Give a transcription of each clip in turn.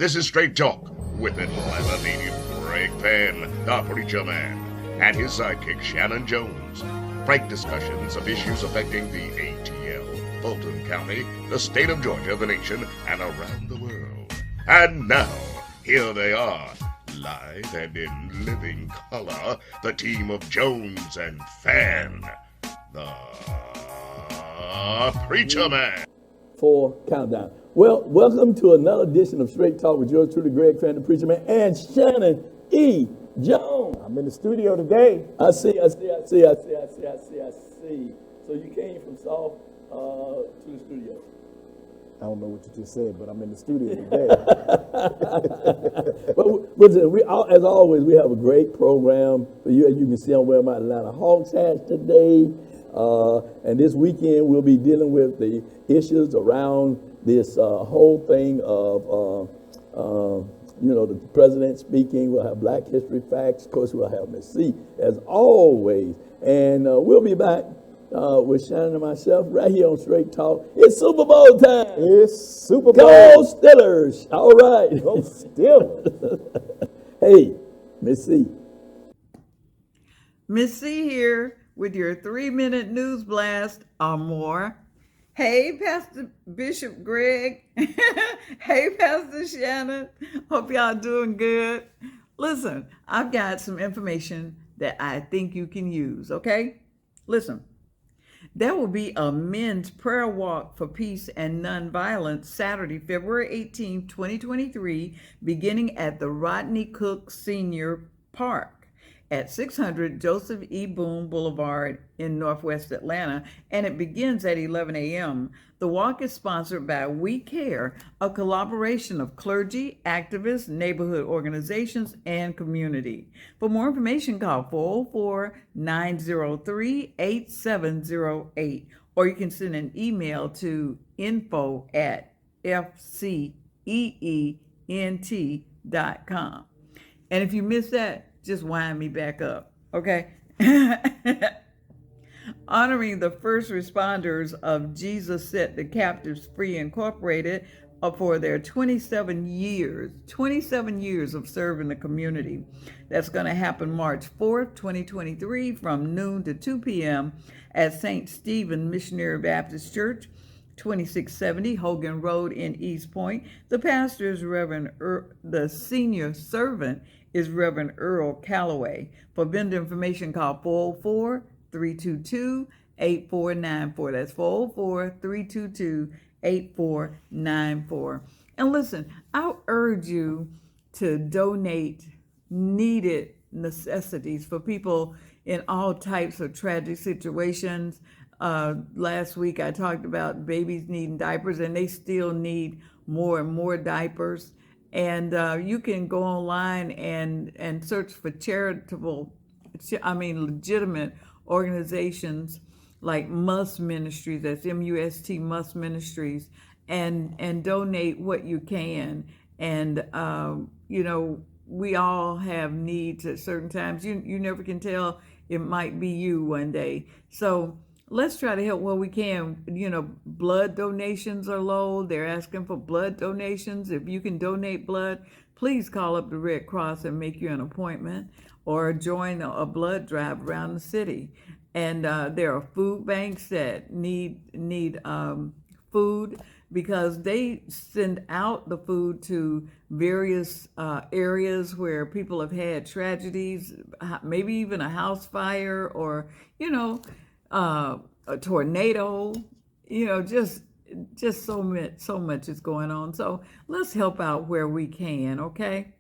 This is Straight Talk with Enlivening Greg Fann, the Preacher Man, and his sidekick Shanan Jones. Frank discussions of issues affecting the ATL, Fulton County, the state of Georgia, the nation, and around the world. And now, here they are, live and in living color, the team of Jones and Fann, the Preacher Man. 4 countdown. Well, welcome to another edition of Straight Talk with yours truly, Greg Fann, the Preacher Man, and Shanan E. Jones. I'm in the studio today. I see. So you came from South to the studio. I don't know what you just said, but I'm in the studio today. But listen, as always, we have a great program for you. As you can see, I'm wearing my Atlanta Hawks hat today. And this weekend, we'll be dealing with the issues around this whole thing of, the president speaking. We'll have Black History Facts. Of course, we'll have Miss C, as always. And we'll be back with Shanan and myself right here on Straight Talk. It's Super Bowl time. It's Super Bowl. Go Steelers. All right. Go Steelers. Hey, Miss C. Miss C here with your 3-minute news blast or more. Hey, Pastor Bishop Greg. Hey, Pastor Shanan. Hope y'all doing good. Listen, I've got some information that I think you can use, okay? Listen, there will be a men's prayer walk for peace and nonviolence Saturday, February 18, 2023, beginning at the Rodney Cook Senior Park at 600 Joseph E. Boone Boulevard in Northwest Atlanta, and it begins at 11 a.m. The walk is sponsored by We Care, a collaboration of clergy, activists, neighborhood organizations, and community. For more information, call 404-903-8708, or you can send an email to info@fceent.com. And if you missed that, just wind me back up, okay? Honoring the first responders of Jesus Set the Captives Free Incorporated for their 27 years of serving the community. That's going to happen March 4th, 2023 from noon to 2 p.m. at St. Stephen Missionary Baptist Church, 2670 Hogan Road in East Point. The pastor is the senior servant is Reverend Earl Calloway. For vendor information, call 404-322-8494. That's 404-322-8494. And listen, I urge you to donate needed necessities for people in all types of tragic situations. Last week I talked about babies needing diapers, and they still need more and more diapers. And you can go online and search for legitimate organizations like MUST Ministries, that's M-U-S-T, MUST Ministries, and donate what you can. And, we all have needs at certain times. You never can tell, it might be you one day. So let's try to help where we can. Blood donations are low. They're asking for blood donations. If you can donate blood, please call up the Red Cross and make you an appointment, or join a blood drive around the city. And there are food banks that need food, because they send out the food to various areas where people have had tragedies, maybe even a house fire, or a tornado, just so much is going on. So let's help out where we can, okay?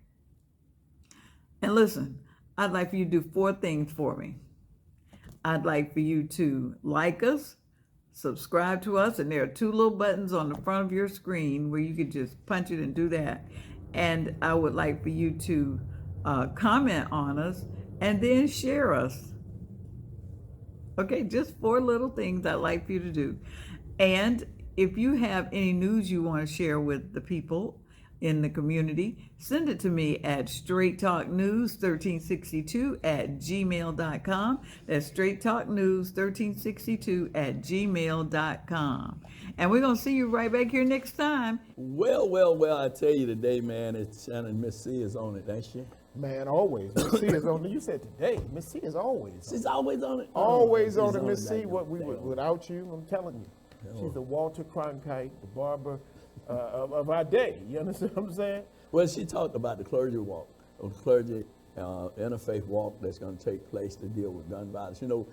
And listen, I'd like for you to do 4 things for me. I'd like for you to like us, subscribe to us, and there are 2 little buttons on the front of your screen where you could just punch it and do that. And I would like for you to comment on us and then share us. Okay, just 4 little things I'd like for you to do. And if you have any news you want to share with the people, in the community, send it to me at straighttalknews1362@gmail.com. That's straighttalknews1362@gmail.com. And we're going to see you right back here next time. Well, I tell you today, man, it's Shanan. Miss C is on it, ain't she? Man, always. Miss C is on it. You said today. Miss C is always on it. She's always on it. Always on She's it, Miss C. goddamn What we thing. without you, I'm telling you. She's the Walter Cronkite, the barber of our day. You understand what I'm saying? Well, she talked about the clergy walk, or the clergy interfaith walk that's going to take place to deal with gun violence. You know,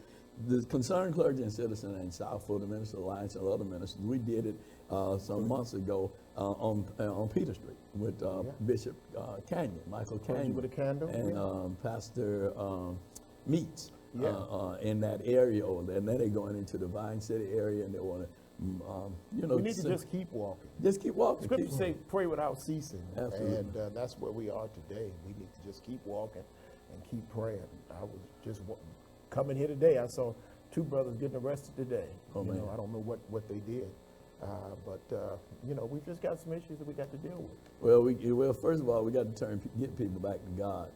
the Concerned Clergy and Citizen in South Florida Minister Alliance and other ministers, we did it some months ago on Peter Street with Bishop Michael Canyon, with a candle, and Pastor Meats Yeah. in that area over there. And then they're going into the Vine City area, and they want to, you know, we need to just keep walking. just keep walking. Scripture keep say, pray without ceasing. Absolutely. And that's where we are today. We need to just keep walking and keep praying. I was just coming here today. I saw 2 brothers getting arrested today. Oh, you man. know, I don't know what they did. But you know, we've just got some issues that we got to deal with. Well, first of all, we got to get people back to God,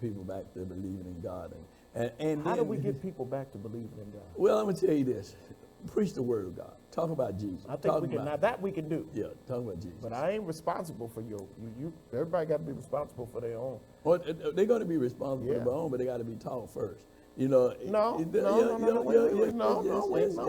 people back to believing in God. And How do then- we get people back to believing in God? Well, I'm going to tell you this. Preach the word of God. Talk about Jesus. I think Talk we can. Now about, that we can do. yeah, talk about Jesus. But I ain't responsible for you. Everybody got to be responsible for their own. Well, they're going to be responsible for Yeah. their own, but they got to be taught first. You know, No, wait,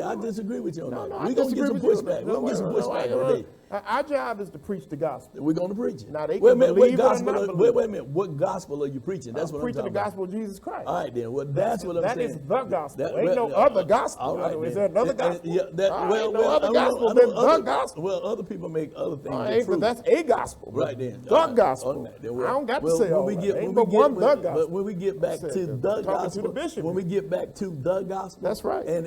I disagree with you on that. I We're going to get disagree some with you on pushback. that. We're going to get some pushback today. Our job is to preach the gospel. We're going to preach it. Now, they wait a can minute, believe it or what gospel? not Wait, believe wait a minute. What gospel are you preaching? That's I'm what I'm preaching the talking about. gospel of Jesus Christ. All right, then. Well, that's what I'm That saying. is the gospel. That- Ain't no well, other gospel. All right, Is then. there another gospel? Yeah, that, All right, well, no well, other I know- gospel I know than the other- gospel. Well, other people make other things the Ain't, truth. but that's a gospel. Right then. The All right. gospel. All right, then, I don't got to say when all we that. get, Ain't when but we one get, the but gospel. when we get back That's to it. the Talking to gospel, the bishop. when we get back to the gospel, That's right. And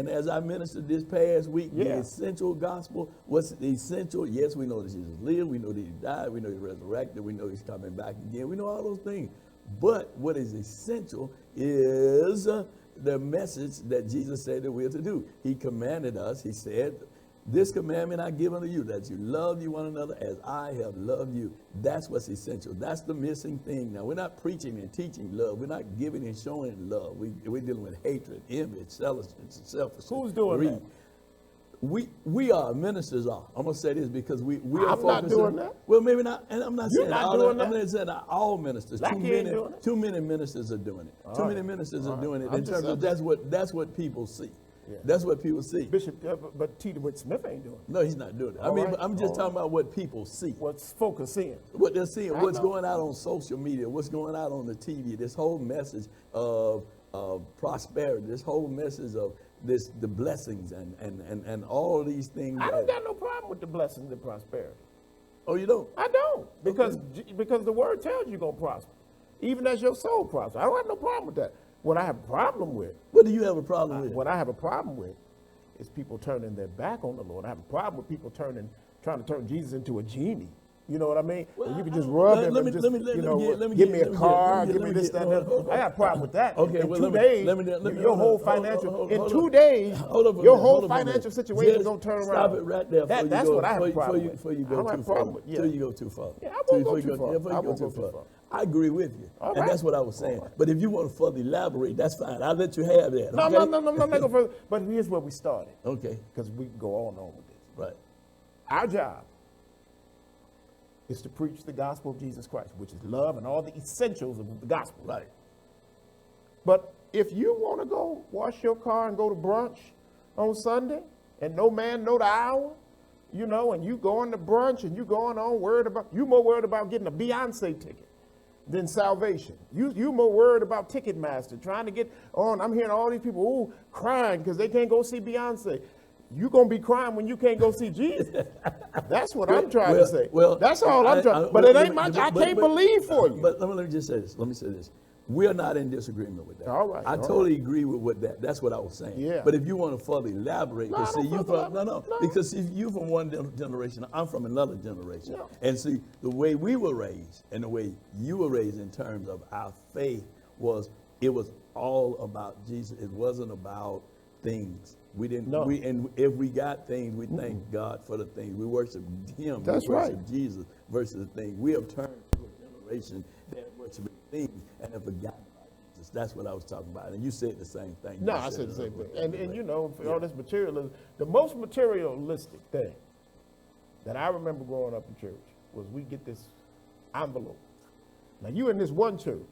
as I ministered this past week, the Yeah. essential gospel. What's the essential? Yes, we know that Jesus lived. We know that he died. We know he resurrected. We know he's coming back again. We know all those things. But what is essential is the message that Jesus said that we are to do. He commanded us. He said, "This commandment I give unto you, that you love you one another as I have loved you." That's what's essential. That's the missing thing. Now, we're not preaching and teaching love. We're not giving and showing love. We're dealing with hatred, envy, selfishness. Who's doing greed. that? We are, ministers are. I'm going to say this because we are I'm not focusing. doing that. Well, maybe not. And I'm not You're saying not all doing I'm that. not saying that all ministers. Like you ain't doing it. Too many ministers are doing it. Too many ministers are doing it I'm in just- terms of that's what people see. Yeah. That's what people see. Bishop, but T. DeWitt Smith ain't doing it. No, he's not doing it. I All mean, right, I'm just all talking about what people see. What's focusing? What they're seeing, I what's know. going out on social media, what's going out on the TV, this whole message of prosperity, this whole message of the blessings and all these things. I don't got no problem with the blessings and prosperity. Oh, you don't? I don't, because the word tells you you're gonna prosper, even as your soul prospers. I don't have no problem with that. What I have a problem with, What do you have a problem with? what I have a problem with, is people turning their back on the Lord. I have a problem with people trying to turn Jesus into a genie. You know what I mean? Well, you can just rub him let me- and just, let me- you let me know, get- let me give get- me a let me car, get- give let me me this, get- that, hold and on, that. I got a problem with that. Okay, in well, 2 let me- days, let me- your whole hold on, financial, hold on, in hold 2 on. days, Hold on for a your minute, whole hold on for a minute. financial situation is Just gonna turn around. Stop it right there. before you That's go- what I have a before problem you- with. Before you I go don't have too a problem far. with- yeah. Till you go too far. Yeah, I won't Till go you too far. before I you go won't too go too far. far. I agree with you. All And right. that's what I was saying. All right. But if you want to further elaborate, that's fine. I'll let you have that. No, okay? no, I'm not going further. But here's where we started, Okay, because we can go on and on with this. right. Our job is to preach the gospel of Jesus Christ, which is love and all the essentials of the gospel. Right. But if you want to go wash your car and go to brunch on Sunday, and no man know the hour, you know, and you going to brunch and you going on you more worried about getting a Beyonce ticket than salvation. You more worried about Ticketmaster, trying to get on. I'm hearing all these people crying because they can't go see Beyonce. You gonna be crying when you can't go see Jesus. That's what I'm trying to say. Well, that's all I'm trying. But it ain't much. I can't believe for you. But let me just say this. Let me say this. We're not in disagreement with that. All right, I all totally agree with what that's what I was saying. Yeah. But if you want to further elaborate, No, because I see, don't you further from elaborate. because see, you from one generation, I'm from another generation, No. and see the way we were raised and the way you were raised in terms of our faith was all about Jesus. It wasn't about things. We didn't. No. And if we got things, we thank God for the things. We worship Him. That's we worship right. Jesus. versus the thing. We have turned to a generation that worshiping things and have forgotten about Jesus. That's what I was talking about. And you said the same thing. No, You I said the same thing. it. And you know, for all this materialism, the most materialistic thing that I remember growing up in church was we get this envelope. Now you in this one church,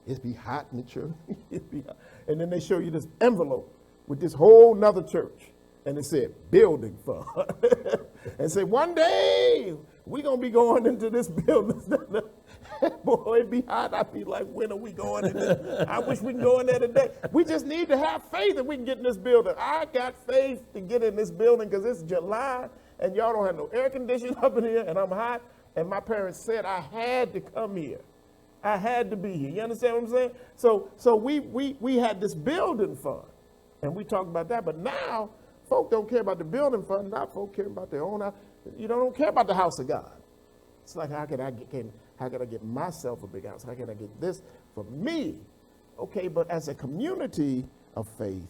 it's be hot in the church, it be hot. And then they show you this envelope with this whole nother church, and it said building fund, and say one day we gonna be going into this building. Boy, it be hot. I'd be like, when are we going in this? I wish we can go in there today. We just need to have faith that we can get in this building. I got faith to get in this building because it's July and y'all don't have no air conditioning up in here and I'm hot. And my parents said I had to come here. I had to be here. You understand what I'm saying? So we had this building fund and we talked about that. But now folk don't care about the building fund. Now folk care about their own house. You don't care about the house of God. It's like, how can I get myself a big house? How can I get this for me? Okay, but as a community of faith,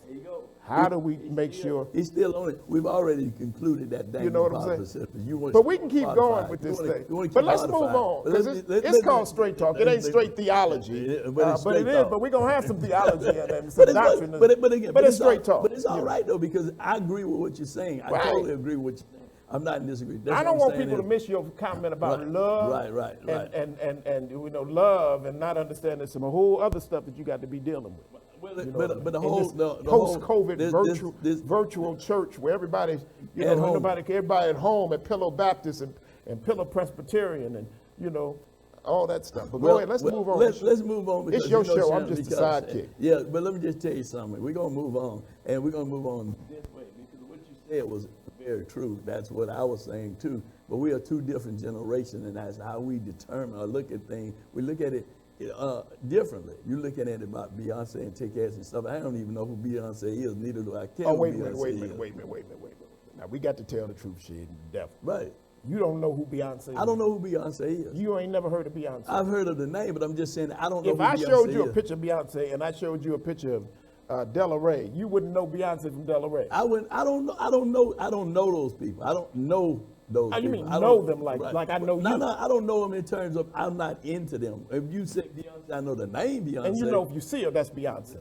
how do we make sure? He's still on it. We've already concluded that. You know what I'm saying? You but we can keep going with this thing. But let's move on. Because it's called straight talk. It ain't straight theology. But it is. But we're going to have some theology and some doctrine. But it's straight talk. But it's all right, though, because I agree with what you're saying. I totally agree with what you're saying. I'm not in disagreement. I don't want people to miss your comment about love. Right. And you know, love and not understand there's some whole other stuff that you got to be dealing with. But the whole post-COVID virtual church where everybody's, you know, everybody at home at Pillow Baptist and Pillow Presbyterian and, you know, all that stuff. But go ahead, let's move on. Let's move on. It's your show. I'm just a sidekick. Yeah, but let me just tell you something. We're going to move on, and we're going to move on this way because what you said was very true. That's what I was saying too. But we are two different generations, and that's how we determine or look at things. We look at it differently. You're looking at it about Beyonce and Take Ass and stuff. I don't even know who Beyonce is. Neither do I care. Oh, wait a minute. Now we got to tell the truth, shit. Definitely. Right. You don't know who Beyonce is. I don't know who Beyonce is. You ain't never heard of Beyonce. I've heard of the name, but I'm just saying I don't know. If I showed you a picture of Beyonce and I showed you a picture of Della Ray, you wouldn't know Beyonce from Della Ray. I don't know those people. I don't know those people. You mean know them like I know you? No, I don't know them in terms of I'm not into them. If you say Beyonce, I know the name Beyonce. And you know if you see her, that's Beyonce.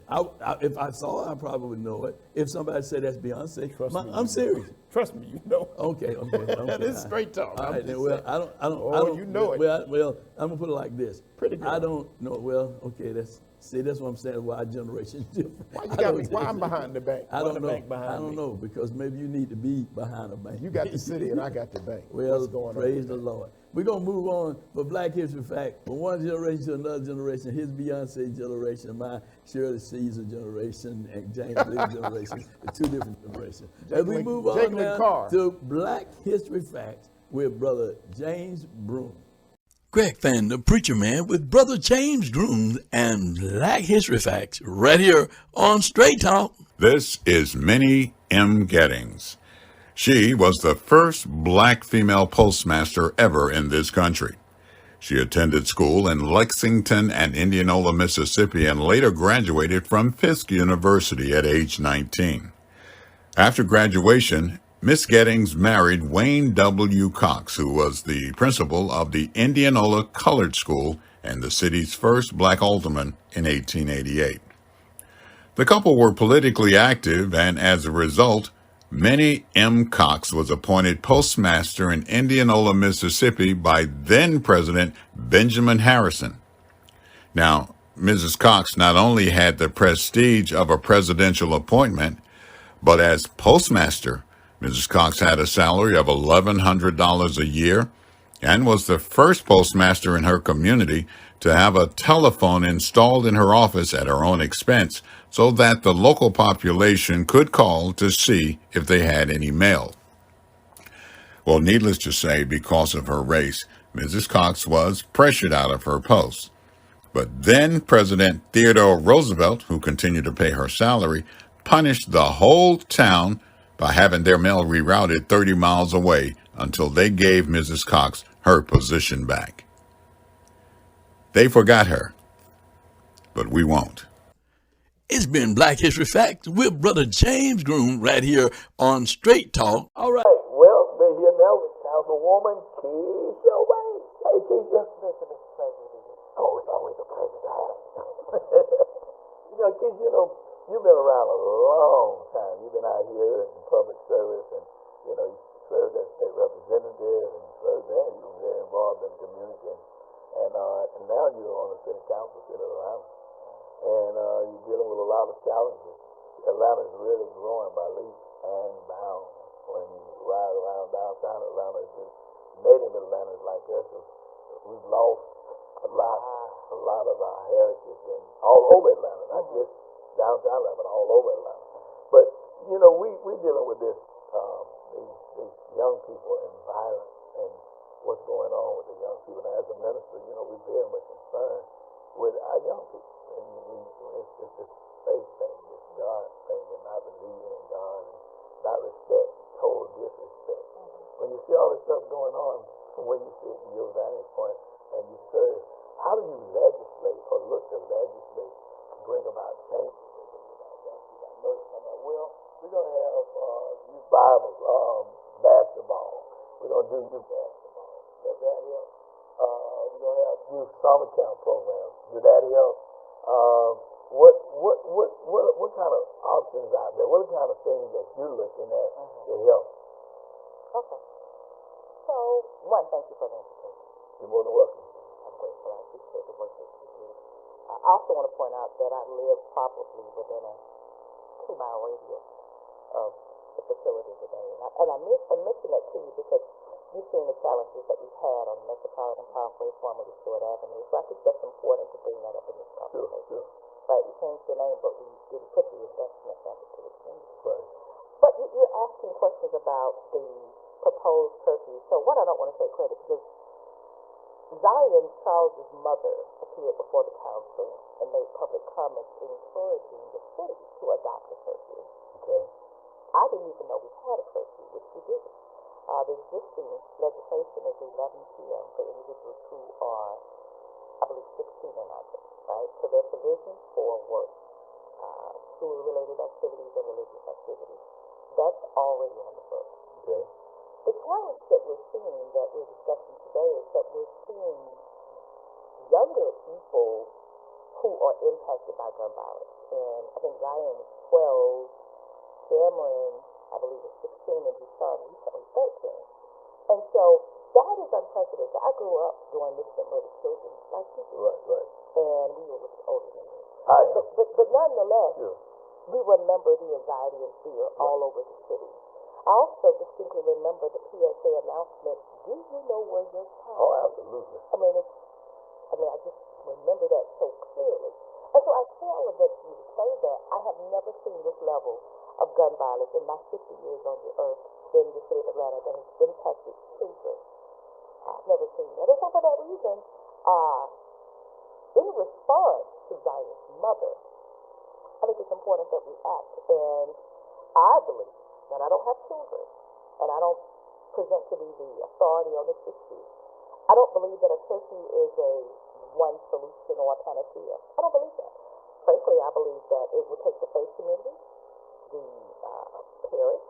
If I saw her, I probably know it. If somebody said that's Beyonce, I'm serious. Trust me, you know. Okay. That is straight talk. All right, then, well, I don't. You know it. Well, I'm gonna put it like this. Pretty good. I don't know. Well, okay, that's what I'm saying. Why our generation is different. Why I'm behind the bank? I don't know. I don't know because maybe you need to be behind a bank. You got the city and I got the bank. Well, what's going on? Praise the Lord. We're gonna move on for Black History Fact from one generation to another generation. His Beyonce generation, my Shirley Caesar generation, and James Lee generation. The two different generations. As we move on now to Black History Facts with Brother James Broom. Greg Fann, the preacher man, with Brother James Broom and Black History Facts right here on Straight Talk. This is Minnie M. Gettings. She was the first black female postmaster ever in this country. She attended school in Lexington and Indianola, Mississippi, and later graduated from Fisk University at age 19. After graduation, Miss Gettings married Wayne W. Cox, who was the principal of the Indianola Colored School and the city's first black alderman in 1888. The couple were politically active, and as a result, Minnie M. Cox was appointed postmaster in Indianola, Mississippi by then-President Benjamin Harrison. Now, Mrs. Cox not only had the prestige of a presidential appointment, but as postmaster, Mrs. Cox had a salary of $1,100 a year and was the first postmaster in her community to have a telephone installed in her office at her own expense so that the local population could call to see if they had any mail. Well, needless to say, because of her race, Mrs. Cox was pressured out of her post. But then President Theodore Roosevelt, who continued to pay her salary, punished the whole town by having their mail rerouted 30 miles away until they gave Mrs. Cox her position back. They forgot her, but we won't. It's been Black History Facts with Brother James Groom right here on Straight Talk. All right, well, we're here now with Councilwoman Keisha Wade. Hey, Keisha. Bishop, it's a pleasure to be here. Oh, it's always a pleasure to have you. Keisha, you've been around a long time. You've been out here in public service, and you served as state representative, and you served there. You were very involved in the community, and now you're on the city council, city of Atlanta, and you're dealing with a lot of challenges. Atlanta's really growing by leaps and bounds. When you ride around downtown Atlanta, it's just native Atlantans like us, we've lost a lot of our heritage and all over Atlanta, not just downtown Atlanta, but all over Atlanta. But we're dealing with these young people and violence and what's going on with the young people. Now, as a minister, we're very much concerned with our young people, and it's this faith thing, this God thing, and not believing in God and not respect, total disrespect. When you see all this stuff going on, from where you sit in your vantage point and you serve, how do you legislate or look to legislate to bring about change? Well, we're going to have youth Bible, basketball. We're going to do youth basketball. Does that help? We're going to have youth summer camp programs. Does that help? What kind of options out there? What kind of things that you're looking at to help? Okay. So, one, thank you for the invitation. You're more than welcome. I'm grateful. I appreciate the work that you do. I also want to point out that I live probably within a 2-mile radius of the facility today. And I mention that to you because you've seen the challenges that we've had on Metropolitan Parkway, formerly Stewart Avenue. So I think that's important to bring that up in this conversation. Sure. Right, we changed the name, but we didn't put the investment back into the community. Right. But you're asking questions about the proposed curfew. So one, I don't want to take credit because Zion, Charles's mother, appeared before the council and made public comments encouraging the city to adopt a curfew. Okay. I didn't even know we had a curfew, which we didn't. The existing legislation is 11 p.m. for individuals who are, I believe, 16 and under, right? So there are provisions for work, school-related activities, and religious activities. That's already on the books. Okay. The challenge that we're seeing, that we're discussing today, is that we're seeing younger people who are impacted by gun violence. And I think Zion is 12, Cameron, I believe, is 16, and Deshaun recently 13. And so that is unprecedented. I grew up during this murder children like you did. Right. And we were older than this. I am. But nonetheless, Sure. we remember the anxiety and fear all over the city. I also distinctly remember the PSA announcement, do you know where your child Oh, is? absolutely. I just remember that so clearly. And so I say all of that to you to say that I have never seen this level of gun violence in my 50 years on the earth in the city of Atlanta that has impacted children. I've never seen that. And so for that reason, in response to Zion's mother, I think it's important that we act. And I believe that I don't have children, and I don't present to be the authority on this issue. I don't believe that a curfew is a one solution or a panacea. I don't believe that. Frankly, I believe that it will take the faith community, the parents,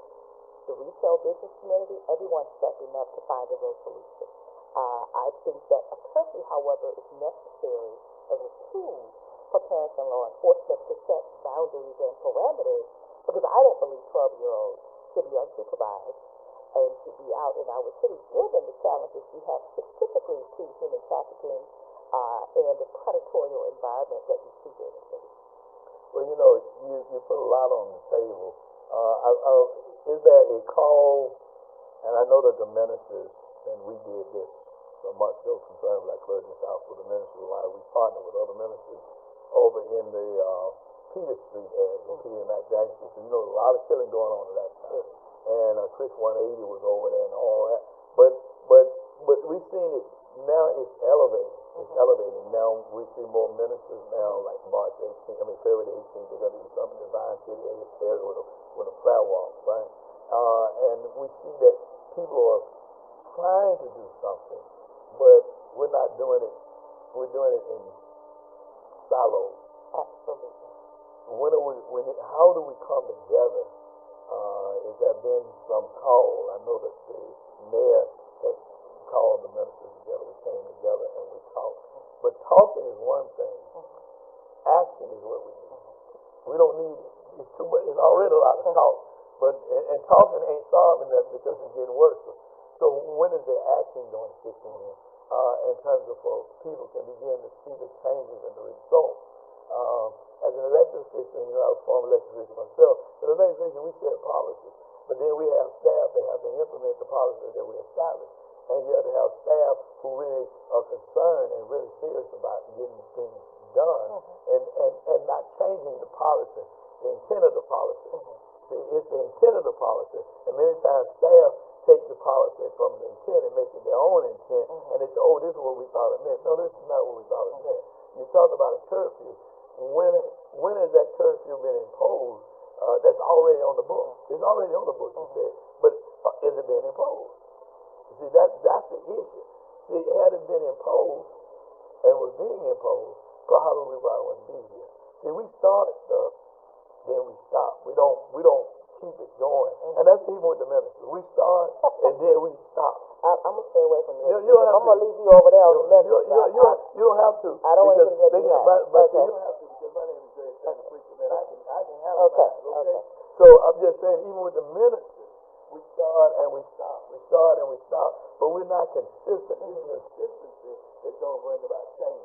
the retail business community, everyone stepping up to find a real solution. I think that a curfew, however, is necessary as a tool for parents and law enforcement to set boundaries and parameters, because I don't believe 12-year-olds should be unsupervised and should be out in our city, given the challenges we have specifically to human trafficking and the predatory environment that we see here in the city. Well, you put a lot on the table. Is there a call, and I know that the ministers, and we did this some months ago, Concerned Black Clergy in South Florida Ministry, why we partner with other ministers over in the Peter Street area, Peter and Mac Jackson Street. So, a lot of killing going on at that time. And Chris 180 was over there and all that. But we've seen it now. It's elevating. It's elevating. Now we see more ministers now, like February the 18th, they're going to do something in Divine City area with a prayer walk, right? And we see that people are trying to do something, but we're not doing it. We're doing it in silos. Absolutely. How do we come together? Has there been some call? I know that the mayor had called the ministers together. We came together and we talked. But talking is one thing. Action is what we need. We don't need it. It's too much. It's already a lot of talk. But and talking ain't solving that because it's getting worse. So when is the action going to kick in terms of people can begin to see the changes and the results? As an elected official, I was a former elected official myself. As an elected official, we set policies. But then we have staff that have to implement the policies that we establish. And you have to have staff who really are concerned and really serious about getting things done and not changing the policy, the intent of the policy. See, it's the intent of the policy. And many times staff take the policy from the intent and make it their own intent. And they say, oh, this is what we thought it meant. No, this is not what we thought it meant. You talked about a curfew. When has that curfew been imposed? That's already on the book. It's already on the book, you said. But is it being imposed? See, that's the issue. See, had it been imposed and was being imposed, probably wouldn't be here. See, we start stuff, then we stop. We don't keep it going. And that's even with the ministers. We start and then we stop. I'm gonna stay away from this. I'm gonna leave you over there on the ministers. You don't have to. I don't want to because get you that. but you don't have to because my name is Greg Fann, preacher, man. I can have it. Okay. So I'm just saying, even with the ministers, we start and we stop. We start and we stop. But we're not consistent. It's consistency that's going to bring about change.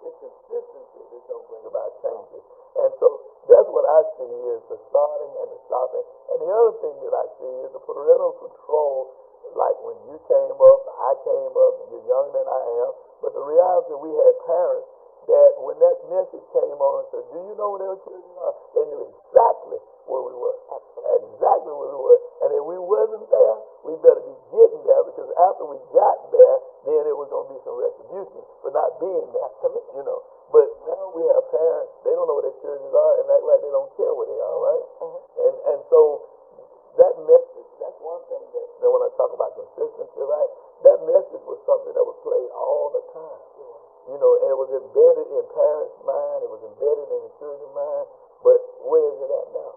It's consistency that's going to bring about changes. And so that's what I see is the starting and the stopping. And the other thing that I see is the parental control. Like when you came up, I came up, and you're younger than I am. But the reality, we had parents that when that message came on and said, do you know where their children are? They knew exactly where we were. Exactly where we were. And if we wasn't there, we better be getting there because after we got there, then it was going to be some retribution for not being there. But now we have parents, they don't know where their children are and act like they don't care where they are, right? And so that message, that's one thing that when I talk about consistency, right? That message was something that was played all the time. And it was embedded in parents' mind, it was embedded in the children's mind, but where is it at now?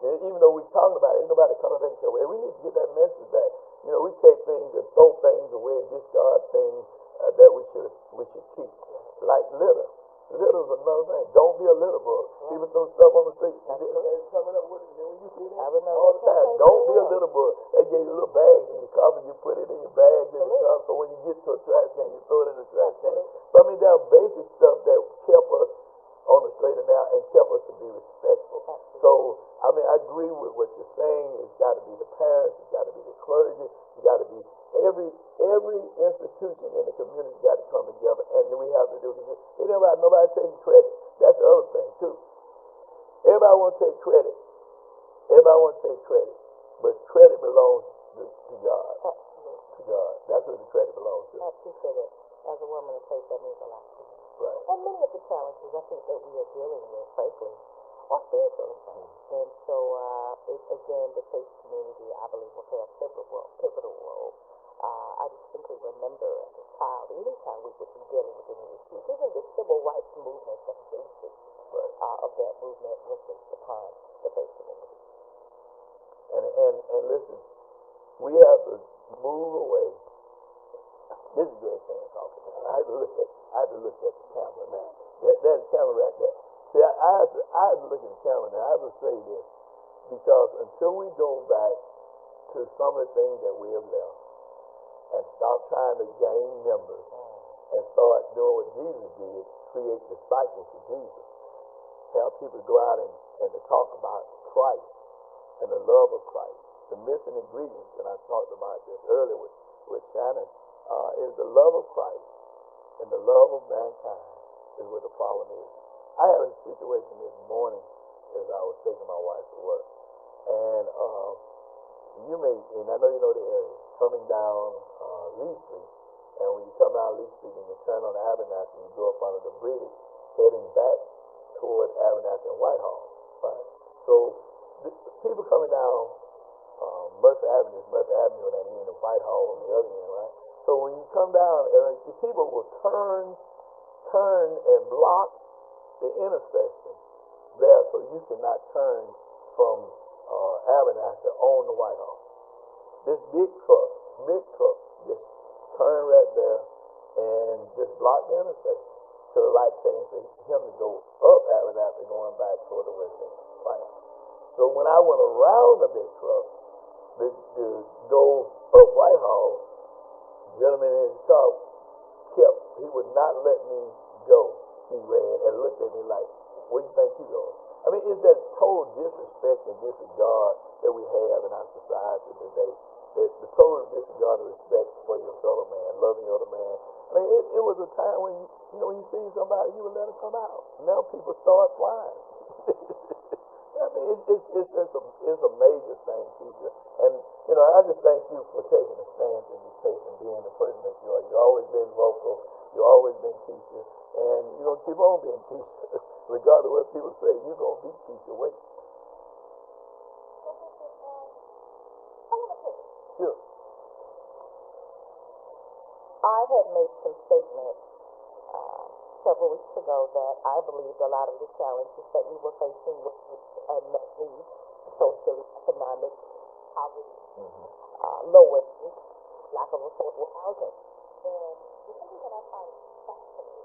And even though we're talking about it, ain't nobody coming back and say, well, we need to get that message back. We take things and throw things away and discard things that we should keep. Like litter. Litter's another thing. Don't be a litter bug. People throw stuff on the street. They're coming up with it. When you see that, I remember all the time. Don't be a litter bug. They give you little bags in your cup and you put it in your bags in the cup. So when you get to a trash can, you throw it in the trash can. So there are basic stuff that kept us on the straight and narrow and kept us to be respectful. So, I agree with what you're saying. It's got to be the parents. It's got to be the clergy. It's got to be every institution in the community got to come together, and we have to do this. Nobody taking credit. That's the other thing too. Everybody want to take credit. But credit belongs to God. To God. That's what the credit belongs to. I appreciate it. As a woman of faith, that means a lot to me. Right. And many of the challenges I think that we are dealing with, frankly, are spiritual in faith. And so, again, the faith community, I believe, will play a pivotal role. I distinctly remember as a child, anytime we would be dealing with any issues, even the civil rights movement, the basis of that movement was based upon the faith community. And listen, we have to move away. This is Greg Fann talking. I had to look at the camera now. That camera right there. See, I have to look at the camera now. I have to say this because until we go back to some of the things that we have left and stop trying to gain members and start doing what Jesus did, create disciples for Jesus, have people go out and to talk about Christ and the love of Christ. The missing ingredients, and I talked about this earlier with Shanan, is the love of Christ and the love of mankind is what the problem is. I had a situation this morning as I was taking my wife to work. And and I know you know the area, coming down Lee Street. And when you come down Lee Street and you turn on Abernathy, you go up under the bridge, heading back toward Abernathy and Whitehall. Right? So people coming down Murphy Avenue on that end, and Whitehall on the other end, right? So when you come down, the people will turn and block the intersection there so you cannot turn from Abernathy on to Whitehall. This big truck just turn right there and just block the intersection to the light change for him to go up Aaron after going back toward the west end. Right. So when I went around the big truck to go up Whitehall, the gentleman in his car he would not let me go. He ran and looked at me like, where do you think you going? I mean, it's that total disrespect and disregard that we have in our society today. The total disregard and respect for your fellow man, loving your other man. I mean, it was a time when when you see somebody, you would let them come out. Now people start flying. I mean, it's a major thing, teacher. And I just thank you for taking a stance and being the person that you are. You've always been vocal. You've always been Keisha, and you're gonna keep on being Keisha, regardless of what people say. You're gonna be Keisha. Wait. Sure. I had made some statements several weeks ago that I believed a lot of the challenges that we were facing with unmet needs, social, economic, poverty, low wages, lack of affordable housing. And the thing that I find fascinating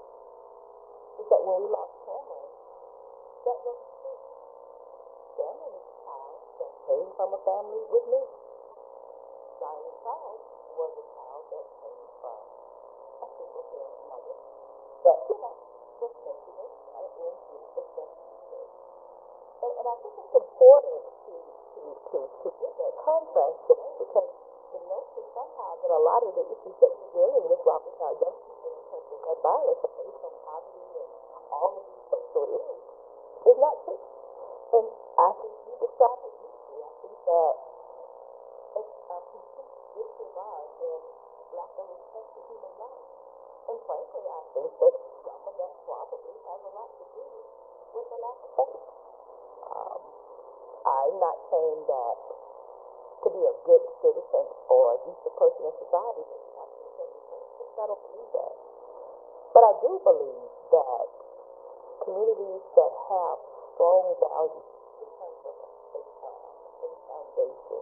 is that when we lost Cameron, that wasn't true. Cameron is a child that came from a family with me. Zion Charles was a child that came from a single parent mother that, was sensitive, right, and she was sensitive. And I think it's important to get that contrast today, because the notion somehow that a lot of the issues that we're dealing with while with our young people in terms of gun violence away from poverty and all of these social ills is not true. And I think you described it beautifully. I think that it's a complete disregard and lack of respect for human life. And frankly, I think that some of that probably has a lot to do with the lack of faith. I'm not saying that to be a good citizen or a decent person in society that you have to defend your faith, because I don't believe that. But I do believe that communities that have strong values in terms of a foundation,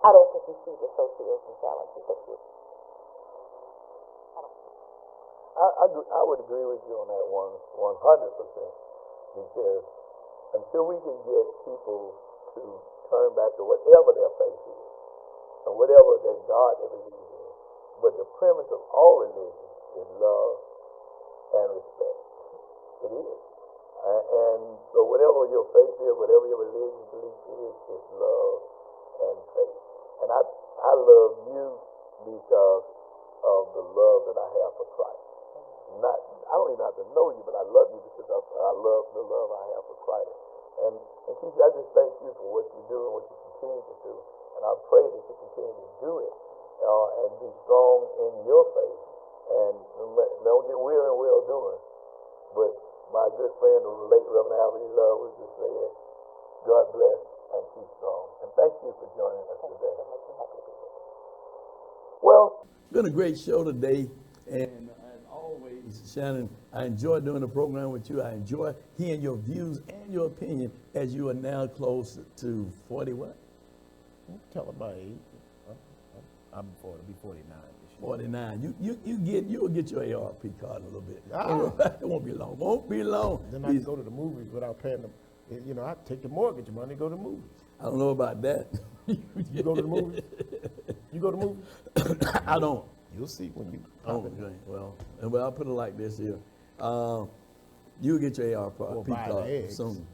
I don't think you see the social ills and challenges that you. I would agree with you on that 100%, because until we can get people to turn back to whatever their faith is, and whatever their God they believe in, but the premise of all religion is love and respect. It is. And so whatever your faith is, whatever your religious belief is love and faith. And I love you because of the love that I have for Christ. I don't even have to know you, but I love you because I love the love I have for Christ. And Keisha, I just thank you for what you do and what you continue to do. And I pray that you continue to do it and be strong in your faith. And don't get weary in well doing. But my good friend, the late Reverend Albert Love, was just saying, God bless and keep strong. And thank you for joining us today. Well, it's been a great show today. And as always, Shanan, I enjoy doing the program with you. I enjoy hearing your views and your opinion as you are now close to 40 what? Tell them my age. I'm 40, be 49 this year. 49. You'll get your ARP card in a little bit. It won't be long. Won't be long. Then I can go to the movies without paying them. I take the mortgage money and go to the movies. I don't know about that. You go to the movies? You go to the movies? I don't. You'll see when you. Oh, okay. Well, I'll put it like this here. You'll get your ARP card soon.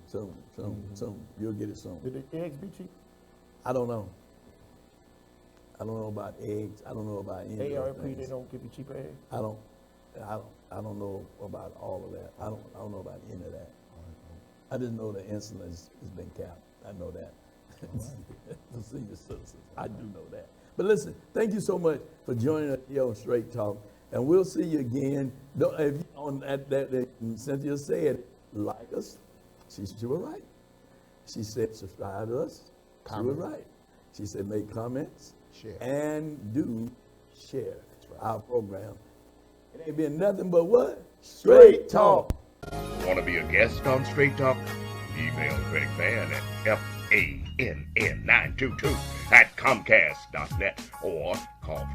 You'll get it soon. Did the eggs be cheap? I don't know. I don't know about eggs. I don't know about any ARP, of those things. they don't give you cheaper eggs? I don't know about all of that. I don't know about any of that. I just know the insulin has been capped. I know that. The senior citizens. I do know that. But listen, thank you so much for joining us here on Straight Talk, and we'll see you again. Cynthia said, like us. She was right. She said, subscribe to us. She was right. She said, make comments. Share. And do share our program. It ain't been nothing but what? Straight Talk. Want to be a guest on Straight Talk? Email Critic Fann at SHANN922 at Comcast.net or call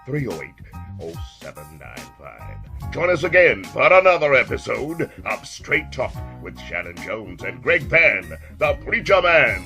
404-308-0795. Join us again for another episode of Straight Talk with Shanan Jones and Greg Fann, the Preacher Man.